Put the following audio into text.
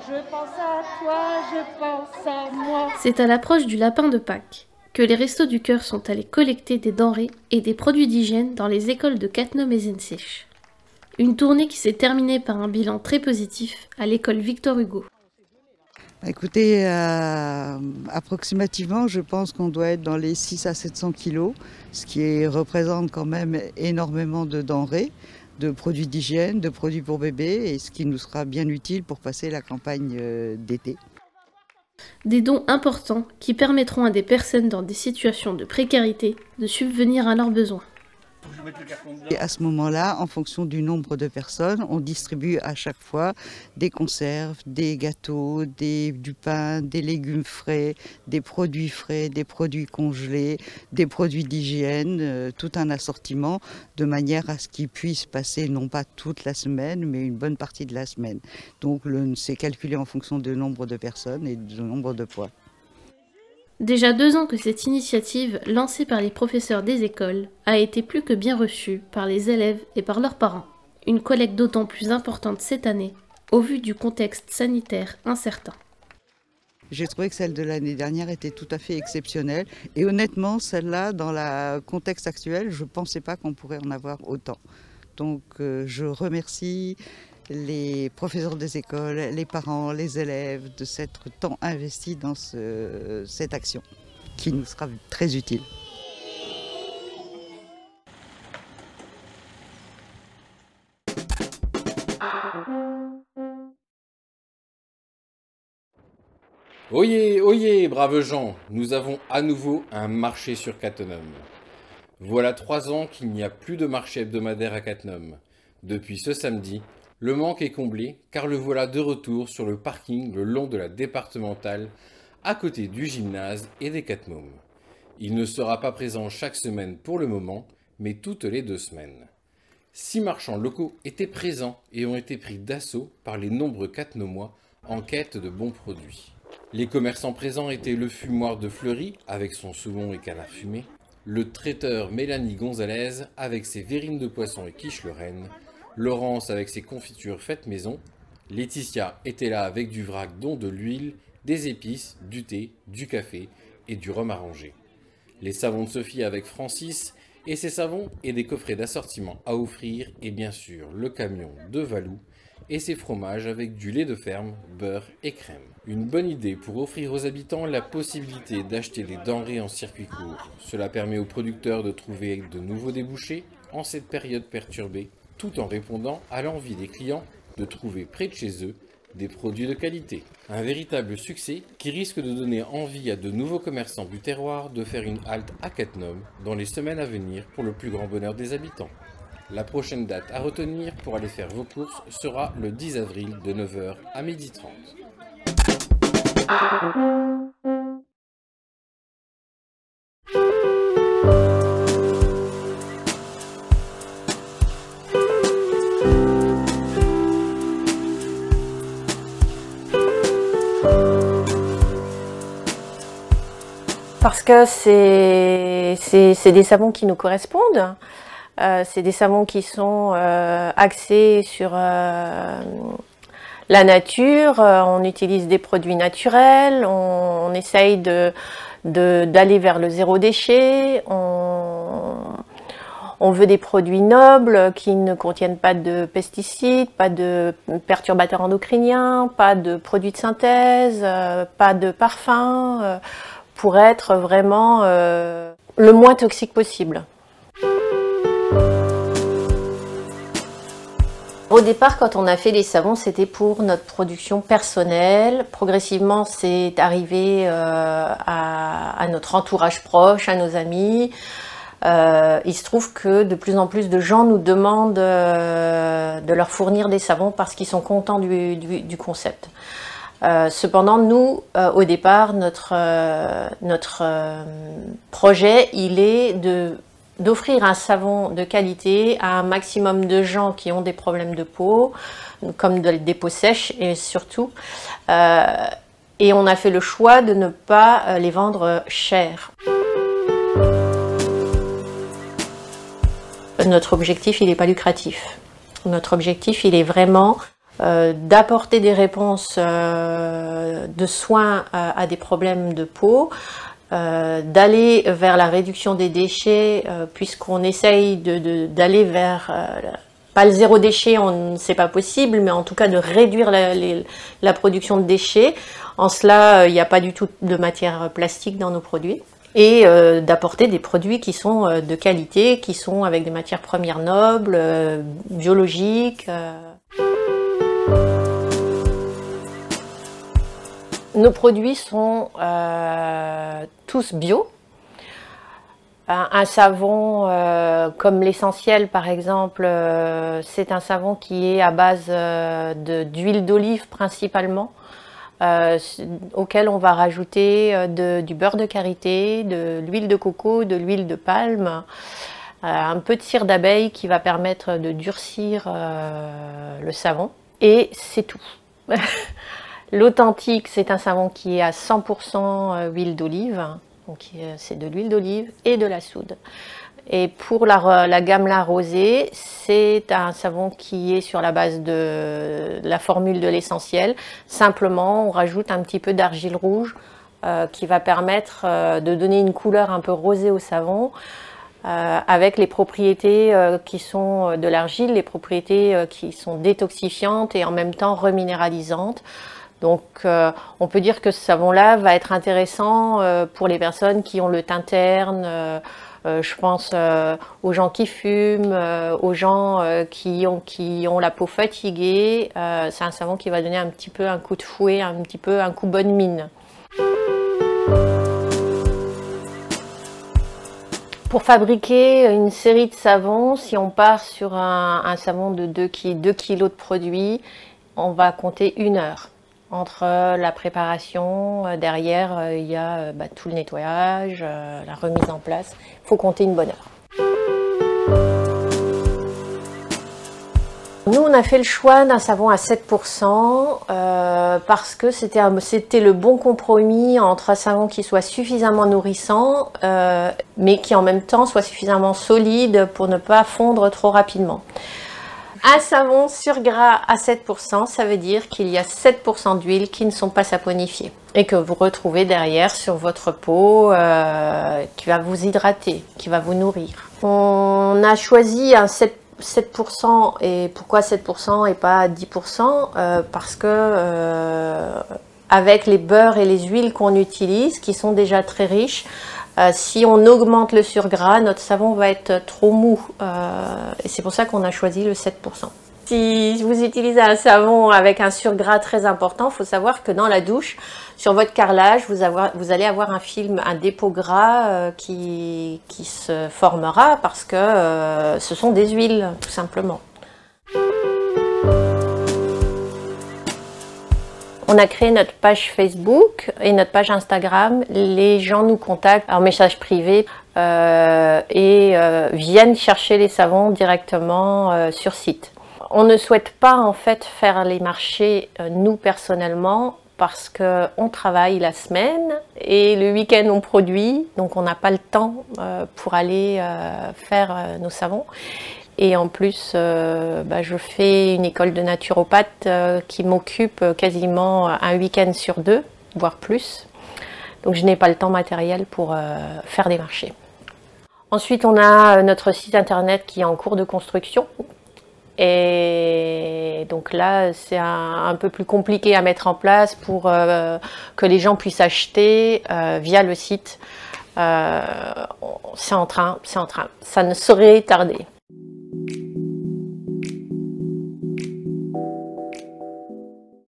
Je pense à toi, je pense à moi. C'est à l'approche du lapin de Pâques que les Restos du Cœur sont allés collecter des denrées et des produits d'hygiène dans les écoles de Cattenom et Zensich. Une tournée qui s'est terminée par un bilan très positif à l'école Victor Hugo. Écoutez, approximativement, je pense qu'on doit être dans les 6 à 700 kilos, ce qui représente quand même énormément de denrées, de produits d'hygiène, de produits pour bébés, et ce qui nous sera bien utile pour passer la campagne d'été. Des dons importants qui permettront à des personnes dans des situations de précarité de subvenir à leurs besoins. Et à ce moment-là, en fonction du nombre de personnes, on distribue à chaque fois des conserves, des gâteaux, du pain, des légumes frais, des produits congelés, des produits d'hygiène, tout un assortiment de manière à ce qu'ils puissent passer non pas toute la semaine, mais une bonne partie de la semaine. Donc c'est calculé en fonction du nombre de personnes et du nombre de poids. Déjà 2 ans que cette initiative, lancée par les professeurs des écoles, a été plus que bien reçue par les élèves et par leurs parents. Une collecte d'autant plus importante cette année, au vu du contexte sanitaire incertain. J'ai trouvé que celle de l'année dernière était tout à fait exceptionnelle. Et honnêtement, celle-là, dans le contexte actuel, je ne pensais pas qu'on pourrait en avoir autant. Donc je remercie les professeurs des écoles, les parents, les élèves de s'être tant investis dans cette action qui nous sera très utile. Oyez, oyez, braves gens, nous avons à nouveau un marché sur Cattenom. Voilà 3 ans qu'il n'y a plus de marché hebdomadaire à Cattenom. Depuis ce samedi, le manque est comblé car le voilà de retour sur le parking le long de la départementale, à côté du gymnase et des Catmômes. Il ne sera pas présent chaque semaine pour le moment, mais toutes les 2 semaines. 6 marchands locaux étaient présents et ont été pris d'assaut par les nombreux Catenomois en quête de bons produits. Les commerçants présents étaient le fumoir de Fleury avec son saumon et canard fumé, le traiteur Mélanie Gonzalez avec ses verrines de poisson et quiche Lorraine, Laurence avec ses confitures faites maison, Laetitia était là avec du vrac dont de l'huile, des épices, du thé, du café et du rhum arrangé. Les savons de Sophie avec Francis et ses savons et des coffrets d'assortiment à offrir et bien sûr le camion de Valou et ses fromages avec du lait de ferme, beurre et crème. Une bonne idée pour offrir aux habitants la possibilité d'acheter des denrées en circuit court. Cela permet aux producteurs de trouver de nouveaux débouchés en cette période perturbée, tout en répondant à l'envie des clients de trouver près de chez eux des produits de qualité. Un véritable succès qui risque de donner envie à de nouveaux commerçants du terroir de faire une halte à Cattenom dans les semaines à venir pour le plus grand bonheur des habitants. La prochaine date à retenir pour aller faire vos courses sera le 10 avril de 9 h à 12h30. Parce que c'est des savons qui nous correspondent. C'est des savons qui sont axés sur la nature. On utilise des produits naturels. On essaye d'aller vers le zéro déchet. On veut des produits nobles qui ne contiennent pas de pesticides, pas de perturbateurs endocriniens, pas de produits de synthèse, pas de parfums, pour être vraiment le moins toxique possible. Au départ, quand on a fait les savons, c'était pour notre production personnelle. Progressivement, c'est arrivé à notre entourage proche, à nos amis. Il se trouve que de plus en plus de gens nous demandent de leur fournir des savons parce qu'ils sont contents du concept. Cependant, nous, au départ, notre projet, il est d'offrir un savon de qualité à un maximum de gens qui ont des problèmes de peau, comme des peaux sèches et surtout. Et on a fait le choix de ne pas les vendre cher. Notre objectif, il n'est pas lucratif. Notre objectif, il est vraiment d'apporter des réponses de soins à des problèmes de peau, d'aller vers la réduction des déchets, puisqu'on essaye d'aller vers, pas le zéro déchet, c'est pas possible, mais en tout cas de réduire la production de déchets. En cela, il n'y a pas du tout de matière plastique dans nos produits. Et d'apporter des produits qui sont de qualité, qui sont avec des matières premières nobles, biologiques. Nos produits sont tous bio. Un savon comme l'Essentiel par exemple, c'est un savon qui est à base d'huile d'olive principalement, auquel on va rajouter du beurre de karité, de l'huile de coco, de l'huile de palme, un peu de cire d'abeille qui va permettre de durcir le savon, et c'est tout. L'Authentique, c'est un savon qui est à 100% huile d'olive, donc c'est de l'huile d'olive et de la soude. Et pour la gamme La Rosée, c'est un savon qui est sur la base de la formule de l'Essentiel. Simplement, on rajoute un petit peu d'argile rouge qui va permettre de donner une couleur un peu rosée au savon, avec les propriétés qui sont de l'argile, les propriétés qui sont détoxifiantes et en même temps reminéralisantes. Donc on peut dire que ce savon-là va être intéressant pour les personnes qui ont le teint terne, je pense aux gens qui fument, aux gens qui ont la peau fatiguée. C'est un savon qui va donner un petit peu un coup de fouet, un petit peu un coup bonne mine. Pour fabriquer une série de savons, si on part sur un savon de 2 kg de produit, on va compter 1 heure. Entre la préparation, derrière il y a tout le nettoyage, la remise en place. Il faut compter une bonne heure. Nous, on a fait le choix d'un savon à 7% parce que c'était le bon compromis entre un savon qui soit suffisamment nourrissant, mais qui en même temps soit suffisamment solide pour ne pas fondre trop rapidement. Un savon sur gras à 7%, ça veut dire qu'il y a 7% d'huile qui ne sont pas saponifiées et que vous retrouvez derrière sur votre peau, qui va vous hydrater, qui va vous nourrir. On a choisi un 7%, et pourquoi 7% et pas 10%? Parce que avec les beurres et les huiles qu'on utilise, qui sont déjà très riches, si on augmente le surgras, notre savon va être trop mou, et c'est pour ça qu'on a choisi le 7%. Si vous utilisez un savon avec un surgras très important, il faut savoir que dans la douche, sur votre carrelage, vous allez avoir un film, un dépôt gras qui se formera parce que ce sont des huiles, tout simplement. On a créé notre page Facebook et notre page Instagram. Les gens nous contactent en message privé et viennent chercher les savons directement sur site. On ne souhaite pas en fait faire les marchés nous personnellement parce qu'on travaille la semaine et le week-end on produit, donc on n'a pas le temps pour aller faire nos savons. Et en plus, je fais une école de naturopathe qui m'occupe quasiment un week-end sur 2, voire plus. Donc je n'ai pas le temps matériel pour faire des marchés. Ensuite, on a notre site internet qui est en cours de construction. Et donc là, c'est un peu plus compliqué à mettre en place pour que les gens puissent acheter via le site. C'est en train, ça ne saurait tarder.